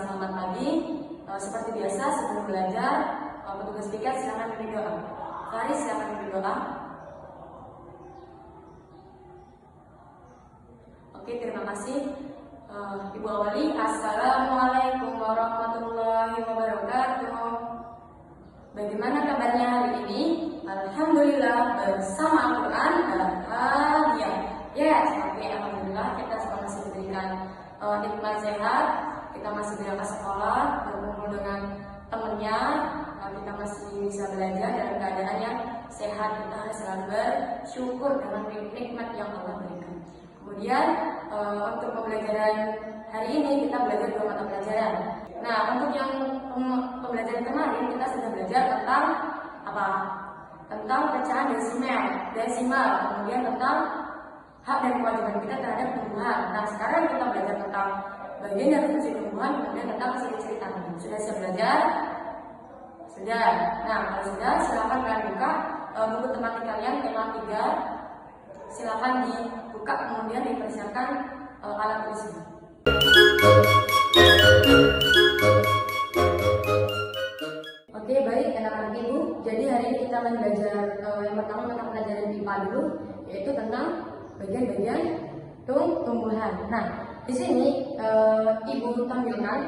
Selamat pagi. Seperti biasa sebelum belajar, petugas piket silakan memimpin doa. Faris silakan memimpin doa. Oke, terima kasih. Ibu awali. Assalamualaikum warahmatullahi wabarakatuh. Bagaimana kabarnya hari ini? Alhamdulillah bersama Al-Quran bahagia. Yes, oke, alhamdulillah kita masih diberikan nikmat sehat. Kita masih berangkat sekolah, berkumpul dengan temannya, kita masih bisa belajar dalam keadaan yang sehat. Kita harus selalu bersyukur dengan nikmat yang Allah berikan. Kemudian untuk pembelajaran hari ini kita belajar 2 mata pelajaran. Nah, untuk yang pembelajaran kemarin kita sudah belajar tentang apa? Tentang pecahan desimal, kemudian tentang hak dan kewajiban kita terhadap tumbuhan. Nah, sekarang kita belajar tentang bagian dari fungsi tumbuhan, kemudian tentang ciri-ciri tanaman. Sudah siap belajar? Sudah. Nah, kalau sudah, silakan kalian buka buku tematik kalian tema 3. Silakan dibuka, kemudian dipersiapkan alat tulisnya. Oke, baik anak-anak ibu. Jadi hari ini kita akan belajar yang pertama mata pelajaran IPA dulu, yaitu tentang bagian-bagian tumbuhan. Nah, di sini ibu tampilkan,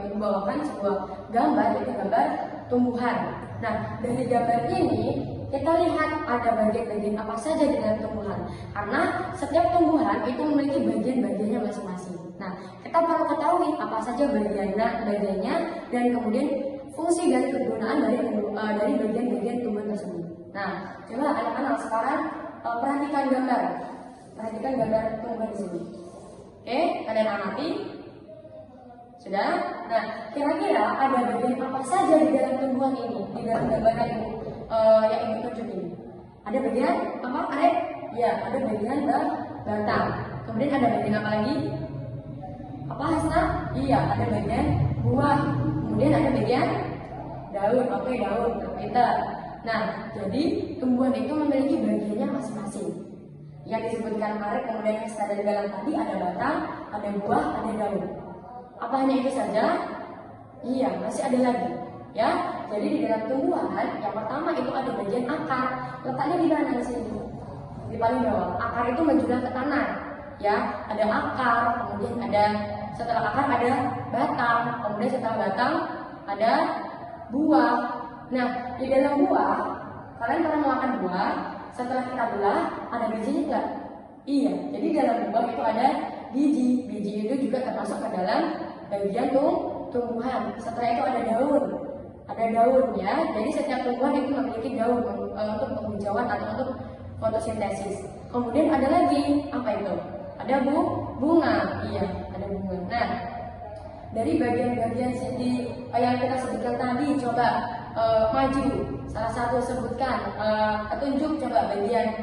ibu bawakan sebuah gambar, yaitu gambar tumbuhan. Nah, dari gambar ini kita lihat ada bagian-bagian apa saja di dalam tumbuhan. Karena setiap tumbuhan itu memiliki bagian-bagiannya masing-masing. Nah, kita perlu ketahui apa saja bagiannya dan kemudian fungsi dan kegunaan dari bagian-bagian tumbuhan tersebut. Nah, coba anak-anak sekarang perhatikan gambar tumbuhan di sini. Oke, kalian amati. Sudah? Nah, kira-kira ada bagian apa saja di dalam tumbuhan ini, di dalam gambar yang ibu tunjuk ini? Ada bagian apa, Arek? Ya, ada bagian batang. Kemudian ada bagian apa lagi? Apa, Hasna? Iya, ada bagian buah. Kemudian ada bagian daun. Oke, daun. Pintar. Nah, jadi tumbuhan itu memiliki bagiannya masing-masing. Yang disebutkan Arek, kemudian yang dari dalam tadi ada batang, ada buah, ada daun. Apa hanya itu saja? Iya, masih ada lagi. Ya, jadi di dalam tumbuhan yang pertama itu ada bagian akar. Letaknya di mana di sini? Di paling bawah. Akar itu menjulang ke tanah. Ya, ada akar, kemudian setelah akar ada batang, kemudian setelah batang ada buah. Nah, di dalam buah, kalian pernah makan buah? Setelah kita belah, ada bijinya enggak? Iya, jadi dalam buah itu ada biji. Biji itu juga termasuk ke dalam bagian tumbuhan. Setelah itu ada daun. Ada daun ya. Jadi setiap tumbuhan itu memiliki daun untuk penghijauan atau untuk fotosintesis. Kemudian ada lagi, apa itu? Ada bunga. Iya, ada bunga. Nah, dari bagian-bagian yang kita sebutkan tadi, coba maju. Salah satu sebutkan, tunjuk coba bagian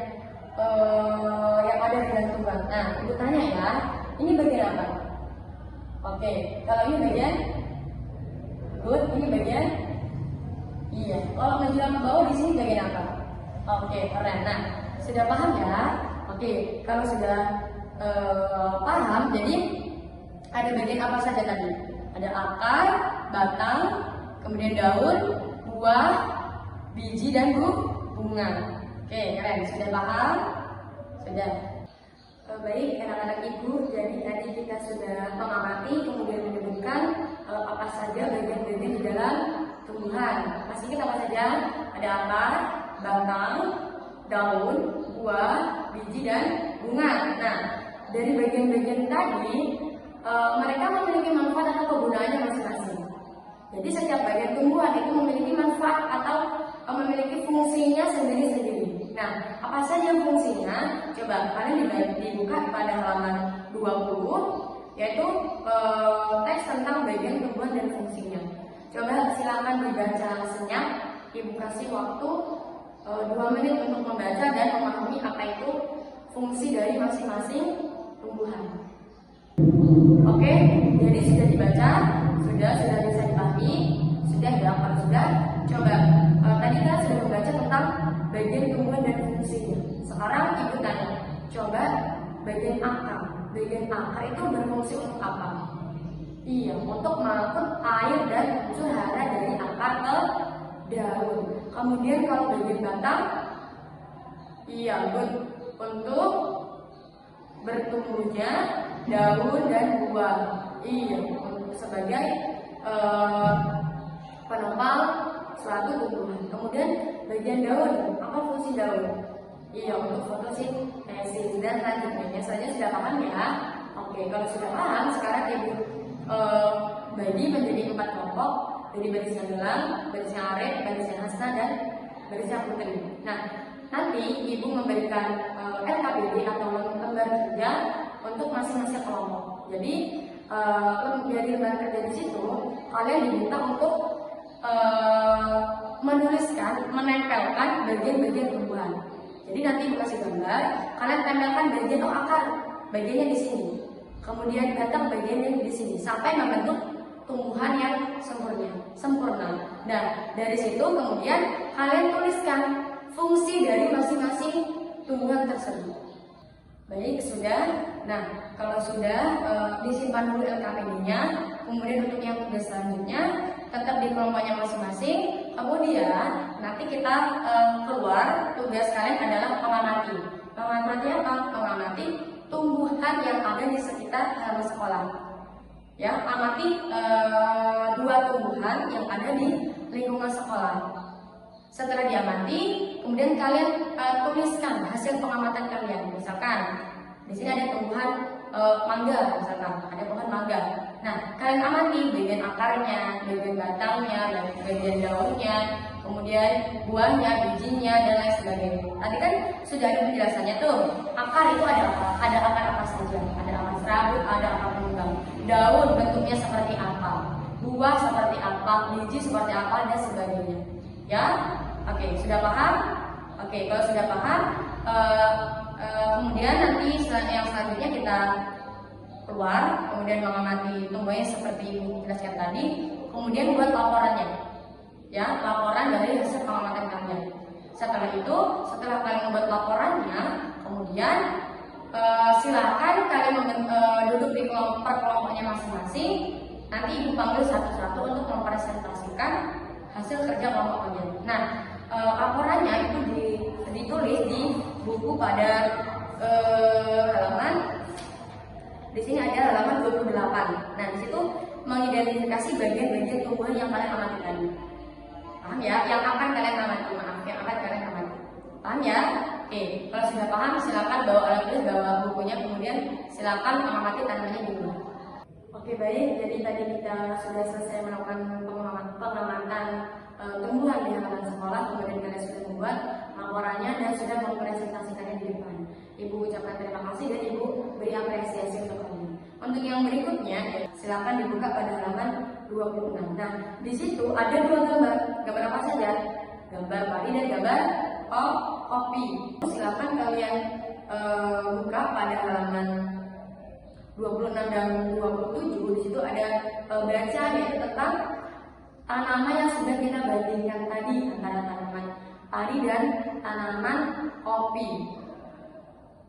yang ada di dalam tumbuhan. Nah, ibu tanya ya, ini bagian apa? Oke, kalau ini bagian good, ini bagian iya. Kalau menjulang ke bawah di sini bagian apa? Oke, keren. Nah, sudah paham ya? Oke, kalau sudah paham, jadi ada bagian apa saja tadi? Ada akar, batang, kemudian daun, buah, biji dan bunga. Oke, keren. Sudah paham? Sudah. Baik, anak-anak ibu. Jadi tadi kita sudah mengamati, kemudian menyebutkan apa saja bagian-bagian di dalam tumbuhan. Masih kita apa saja? Ada akar, batang, daun, buah, biji dan bunga. Nah, dari bagian-bagian tadi mereka memiliki manfaat atau kegunaannya masing-masing. Jadi setiap bagian tumbuhan itu memiliki manfaat atau memiliki fungsinya sendiri-sendiri. Nah, apa saja fungsinya? Coba kalian dibuka pada halaman 20. yaitu teks tentang bagian tumbuhan dan fungsinya. Coba silakan dibaca senyap. Ibu kasih waktu 2 menit untuk membaca dan memahami apa itu fungsi dari masing-masing tumbuhan. Oke, jadi sudah dibaca, sudah bisa dipahami, sudah dihafal, sudah. Coba tadi kita sudah membaca tentang bagian tumbuhan dan fungsinya. Sekarang ibu tanya, coba bagian akar. Bagian akar itu berfungsi untuk apa? Iya, untuk mengangkut air dan unsur hara dari akar ke daun. Kemudian kalau bagian batang, iya, untuk bertumbuhnya daun dan buah. Iya, sebagai penopang suatu tumbuhan. Kemudian bagian daun, apa fungsi daun? Iya, untuk fotosintesis dan selanjutnya saja sudah paham ya. Oke, kalau sudah paham, sekarang ibu bagi menjadi 4 kelompok, dari baris yang gelang, baris yang arif, baris yang hasna, dan baris yang putri. Nah, nanti ibu memberikan LKPD atau lembar kerja untuk masing-masing kelompok. Jadi dari lembar kerja di situ kalian diminta untuk menuliskan, menempelkan bagian-bagian tumbuhan. Jadi nanti ibu kasih gambar, kalian tempelkan bagian akar, bagiannya di sini. Kemudian batang bagiannya di sini sampai membentuk tumbuhan yang sempurna. Nah, dari situ kemudian kalian tuliskan fungsi dari masing-masing tumbuhan tersebut. Baik, sudah. Nah, kalau sudah disimpan dulu LKPD-nya. Kemudian untuk yang tugas selanjutnya tetap di kelompoknya masing-masing. Kemudian nanti kita keluar, tugas kalian adalah mengamati. Mengamati apa? Mengamati tumbuhan yang ada di sekitar halaman sekolah. Ya, amati 2 tumbuhan yang ada di lingkungan sekolah. Setelah diamati, kemudian kalian tuliskan hasil pengamatan kalian. Misalkan di sini ada tumbuhan mangga, misalkan ada pohon mangga. Nah, kalian amati bagian akarnya, bagian batangnya, bagian daunnya, kemudian buahnya, bijinya, dan lain sebagainya. Tadi kan sudah ada penjelasannya tuh. Akar itu ada apa? Ada akar apa saja? Ada akar serabut, ada akar pengembang. Daun bentuknya seperti apa? Buah seperti apa? Biji seperti apa, dan sebagainya. Ya, oke, sudah paham? Oke, kalau sudah paham, kemudian nanti yang selanjutnya kita keluar, kemudian mengamati tumbuhannya seperti dijelaskan tadi, kemudian buat laporannya, ya, laporan dari hasil pengamatan kalian. Setelah itu, setelah kalian membuat laporannya, kemudian silakan kalian duduk di kelompoknya masing-masing. Nanti ibu panggil satu-satu untuk mempresentasikan hasil kerja kelompok kalian. Nah, laporannya itu ditulis di buku pada halaman, di sini ada halaman 28. Nah, di situ mengidentifikasi bagian-bagian tumbuhan yang kalian amati tadi. Paham ya? Yang akan kalian amati, yang akan kalian amati. Paham ya? Oke, kalau sudah paham silakan bawa alat tulis, bawa bukunya, kemudian silakan mengamati tandanya di rumah. Oke, baik. Jadi tadi kita sudah selesai melakukan pengamatan tumbuhan di halaman sekolah, kemudian kalian sudah membuat laporannya dan sudah mempresentasikannya di depan. Ibu ucapkan terima kasih dan ibu beri apresiasi untuk kalian. Untuk yang berikutnya, silakan dibuka pada halaman 26. Nah, di situ ada 2 gambar. Gambar apa saja? Gambar padi dan gambar kopi. Silakan kalian buka pada halaman 26 dan 27. Di situ ada baca yaitu tentang tanaman yang sudah kita bandingkan tadi antara tanaman padi dan tanaman kopi.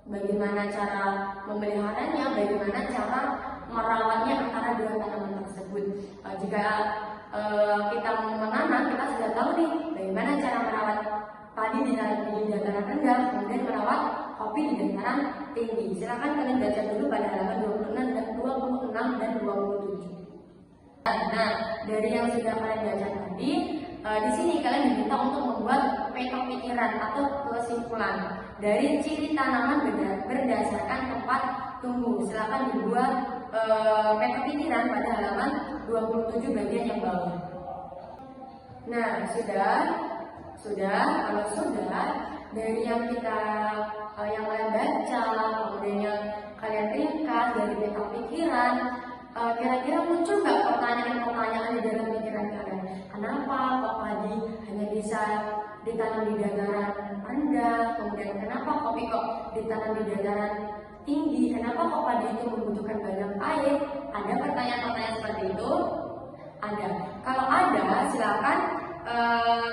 Bagaimana cara memeliharanya, bagaimana cara merawatnya antara 2 tanaman tersebut. Jika kita menanam, kita sudah tahu nih bagaimana cara merawat padi di dataran rendah, kemudian merawat kopi di dataran tinggi. Silakan kalian baca dulu pada halaman 26 dan 27. Nah, dari yang sudah kalian baca tadi, di sini kalian diminta untuk membuat peta pikiran atau kesimpulan dari ciri tanaman berdasarkan tempat tumbuh. Silakan dibuat peta pikiran pada halaman 27 bagian yang bawah. Nah, sudah. Kalau sudah, dari yang kita yang kalian baca, kemudian kalian ringkas dari backup pikiran. Kira-kira muncul nggak pertanyaan-pertanyaan di dalam pikiran kalian? Kenapa kok padi hanya bisa ditanam di dataran rendah? Kemudian kenapa kopi kok ditanam di dataran tinggi? Kenapa kok padi itu membutuhkan banyak air? Ada pertanyaan-pertanyaan seperti itu? Ada. Kalau ada, silakan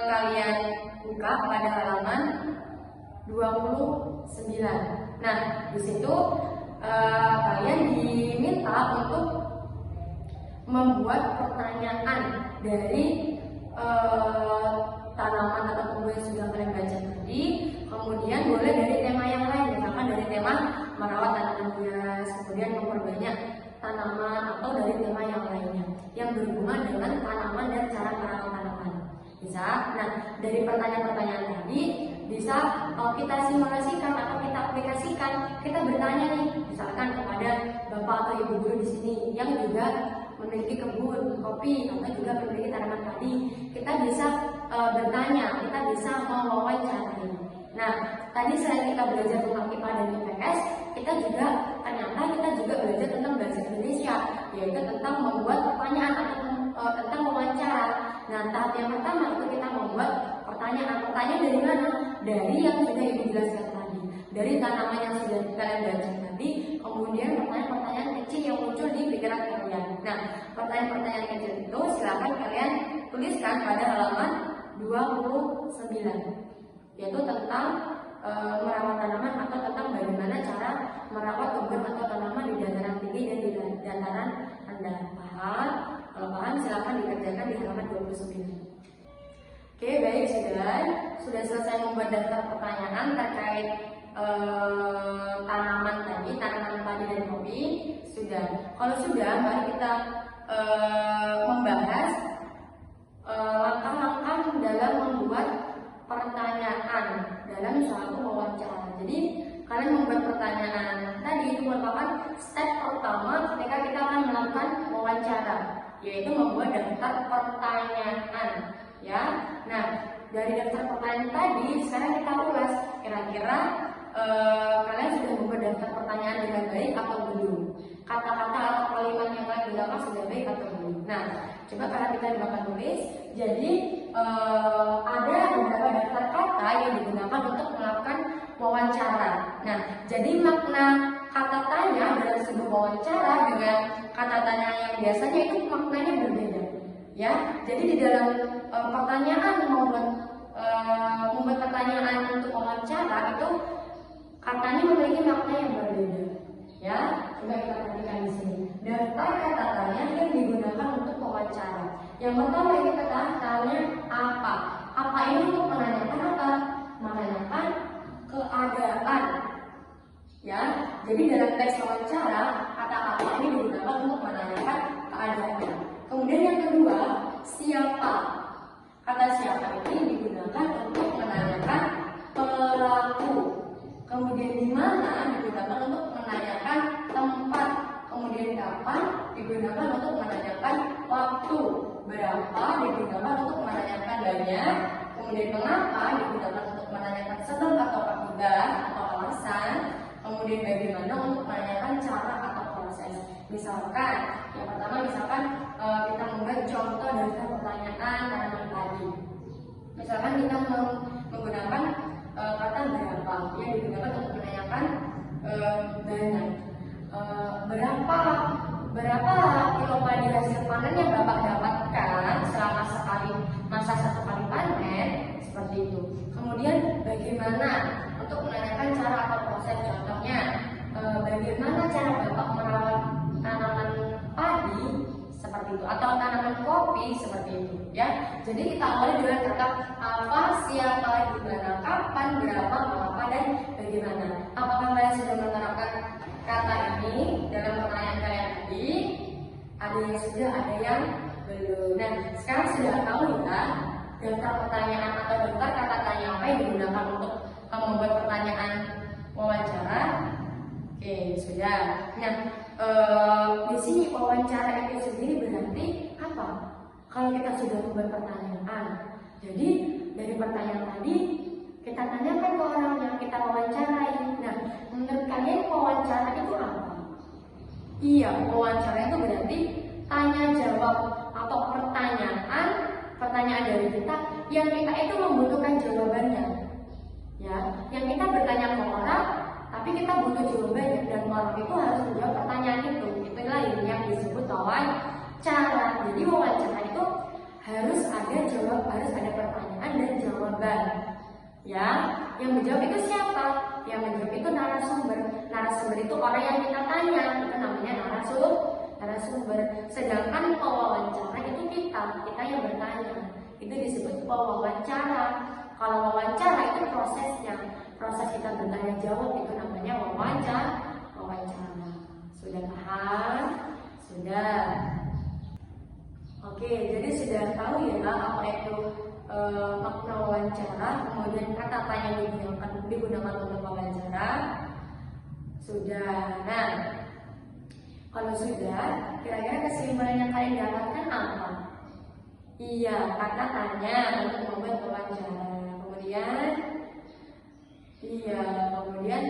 kalian buka pada halaman 29. Nah, di situ kalian diminta untuk membuat pertanyaan dari tanaman atau tumbuhan yang sudah kalian baca tadi. Kemudian boleh dari tema yang lain, misalkan dari tema merawat tanaman hias, kemudian memperbanyak tanaman, atau dari tema yang lainnya yang berhubungan dengan tanaman dan cara merawat tanaman. Bisa. Nah, dari pertanyaan-pertanyaan tadi bisa kita simulasikan atau kita aplikasikan. Kita bertanya nih, misalkan kepada bapak atau ibu guru di sini yang juga memiliki kebun kopi atau juga memiliki tanaman padi. Kita bisa bertanya, kita bisa mewawancarai. Nah, tadi selain kita belajar tentang IPA dan IPS, kita juga belajar tentang bahasa Indonesia, yaitu tentang membuat pertanyaan atau tentang wawancara. Nah, tahap yang pertama itu kita membuat pertanyaan. Pertanyaan dari mana? Dari yang sudah ibu jelaskan tadi, dari tanaman yang sudah kalian baca tadi. Kemudian pertanyaan-pertanyaan kecil yang muncul di pikiran kalian. Nah, pertanyaan-pertanyaan kecil itu silakan kalian tuliskan pada halaman 29, yaitu tentang merawat tanaman atau tentang bagaimana cara merawat kebun atau tanaman di dataran tinggi dan di dataran rendah. Paham? Kalau paham silakan dikerjakan di halaman 29. Oke, baik, sudah selesai membuat daftar pertanyaan terkait tanaman tadi, tanaman padi dan kopi. Sudah. Kalau sudah, mari kita membahas langkah-langkah dalam membuat pertanyaan dalam suatu wawancara. Jadi kalian membuat pertanyaan tadi itu merupakan step pertama ketika kita akan melakukan wawancara, yaitu membuat daftar pertanyaan. Ya, nah dari daftar pertanyaan tadi sekarang kita ulas kira-kira kalian sudah membuat daftar pertanyaan dengan baik atau belum? Kata-kata atau kalimat yang kalian gunakan sudah baik atau belum? Nah, coba perhatikan di belakang tulis. Jadi ada beberapa daftar kata yang digunakan untuk melakukan wawancara. Nah, jadi makna kata tanya dalam sebuah wawancara dengan kata tanya yang biasanya itu maknanya berbeda. Ya, jadi di dalam pertanyaan membuat pertanyaan untuk wawancara itu katanya memiliki makna yang berbeda. Ya, coba kita perhatikan di sini. Daftar kata tanya yang digunakan untuk wawancara. Yang pertama yang kita tanya apa? Apa ini untuk menanyakan apa? Menanyakan keadaan. Ya, jadi dalam teks wawancara kata apa ini digunakan untuk menanyakan keadaan. Kemudian yang kedua, siapa? Kata siapa ini digunakan untuk menanyakan pelaku. Kemudian di mana digunakan untuk menanyakan tempat. Kemudian kapan digunakan untuk menanyakan waktu. Berapa digunakan untuk menanyakan banyak. Kemudian mengapa digunakan untuk menanyakan sebab atau akibat atau alasan. Kemudian bagaimana untuk menanyakan cara atau proses. Misalkan, yang pertama kita membuat contoh dari pertanyaan tanaman tadi. Misalkan kita menggunakan kata berapa yang digunakan untuk menanyakan banyak. Berapa kilo padi hasil panen yang Bapak dapatkan selama masa satu kali panen, seperti itu. Kemudian bagaimana untuk menanyakan cara atau proses, contohnya bagaimana cara Bapak merawat tanaman padi seperti itu atau tanaman kopi seperti itu, ya. Jadi kita awali dengan kata apa, siapa, di mana, kapan, berapa, mengapa, dan bagaimana. Apakah kalian sudah menerapkan kata ini dalam pertanyaan kalian tadi? Ada yang sudah, ada yang belum. Nah, sekarang sudah tahu ya daftar pertanyaan atau daftar kata tanya apa yang digunakan untuk membuat pertanyaan wawancara. Oke, sudah. Nah, di sini wawancara itu sendiri berarti apa? Kalau kita sudah membuat pertanyaan, jadi dari pertanyaan tadi Kita tanyakan ke orang yang kita wawancarai. Nah, menurut kalian wawancara itu apa? Iya, wawancara itu berarti tanya jawab atau pertanyaan dari kita yang kita itu membutuhkan jawabannya. Ya, yang kita bertanya ke orang, tapi kita butuh jawabannya dan orang itu harus menjawab pertanyaan itu. Itulah yang disebut wawancara. Jadi wawancara itu harus ada pertanyaan dan jawaban. Ya, yang menjawab itu siapa? Yang menjawab itu narasumber. Narasumber itu orang yang kita tanya, itu namanya narasumber. Sedangkan pewawancara itu kita yang bertanya. Itu disebut pewawancara. Kalau wawancara itu prosesnya, proses kita bertanya jawab itu namanya wawancara. Sudah paham? Sudah. Oke, jadi sudah tahu ya apa itu makna wawancara, kemudian kata tanya digunakan untuk wawancara. Sudah. Nah, kalau sudah, kira-kira kesimpulan yang kalian dapatkan apa? Iya, kata tanya untuk membuat wawancara. Kemudian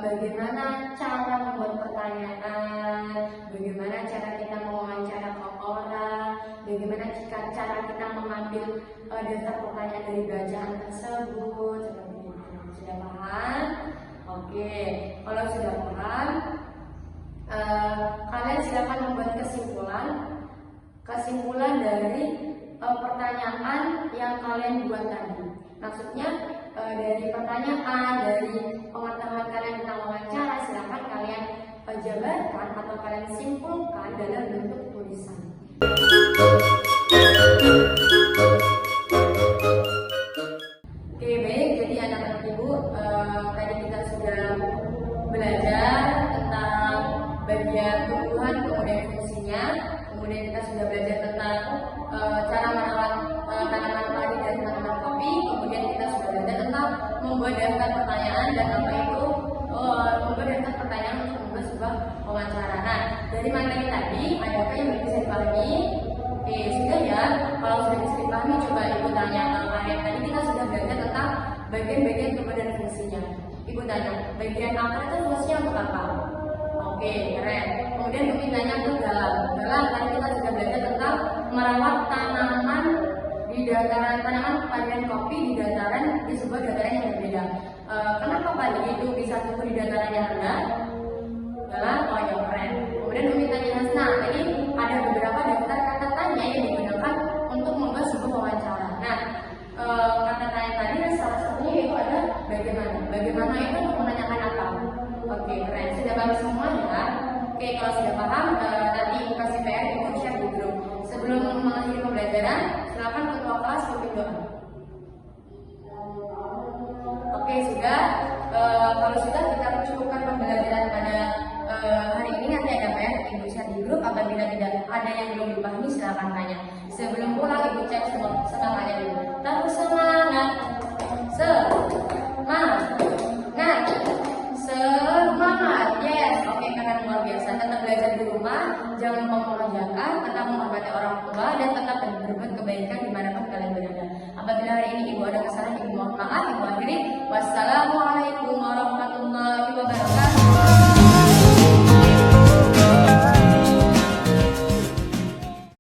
bagaimana cara membuat pertanyaan, bagaimana cara kita mewawancara ke orang, bagaimana cara kita mengambil daftar pertanyaan dari bacaan tersebut, seperti itu. Sudah paham? Oke, kalau sudah paham, kalian silakan membuat kesimpulan dari pertanyaan yang kalian buat tadi. Maksudnya dari pertanyaan, dari pengetahuan kalian tentang wawancara, silakan kalian jabarkan atau kalian simpulkan dalam bentuk tulisan. Oke, baik. Jadi anak-anak ibu, tadi kita sudah belajar tentang bagian tumbuhan, kemudian fungsinya. Kemudian kita sudah belajar tentang cara merawat tanaman padi dan tanaman kopi. Kemudian kita sudah belajar tentang membuat daftar pertanyaan dan apa itu membuat daftar pertanyaan untuk membuat sebuah wawancara. Nah, dari materi tadi adakah yang bisa dipahami? Oke, sudah ya. Kalau sudah bisa dipahami, coba ibu tanya kalian. Tadi kita sudah belajar tentang bagian-bagian tubuh dan fungsinya. Ibu tanya, bagian akar itu fungsinya untuk apa? Oke, keren. Kemudian mungkin tanya ke dalam. Tadi kita sudah belajar tentang merawat tanaman di dataran, tanaman padi dan kopi di dataran, di sebuah dataran yang berbeda. Kenapa padi itu bisa tumbuh di dataran yang rendah? Oh ya, keren. Kemudian mungkin tanya Hasna, tadi ada beberapa daftar kata tanya yang digunakan untuk membuat sebuah wawancara. Nah, kata tanya tadi salah satunya yaitu ada bagaimana. Bagaimana itu untuk menanyakan apa? Oke, keren. Sudah paham semua ya? Oke, kalau sudah paham, nanti ibu kasih PR, ibu share di grup. Sebelum mengakhiri pembelajaran, silakan ketua kelas pimpin doa. Oke, sudah. Kalau sudah, kita cukupkan pembelajaran pada hari ini. Nanti ada PR, ibu share di grup. Apabila tidak ada yang belum dipahami, silakan tanya. Sebelum pulang, ibu cek semua tanya dulu. Terus semangat. Semangat, yes. Oke, keren, luar biasa. Tetap belajar di rumah, jangan lupa mengerjakan, tetap menghormati orang tua, dan tetap berbuat kebaikan dimanapun kalian berada. Apabila hari ini ibu ada kesalahan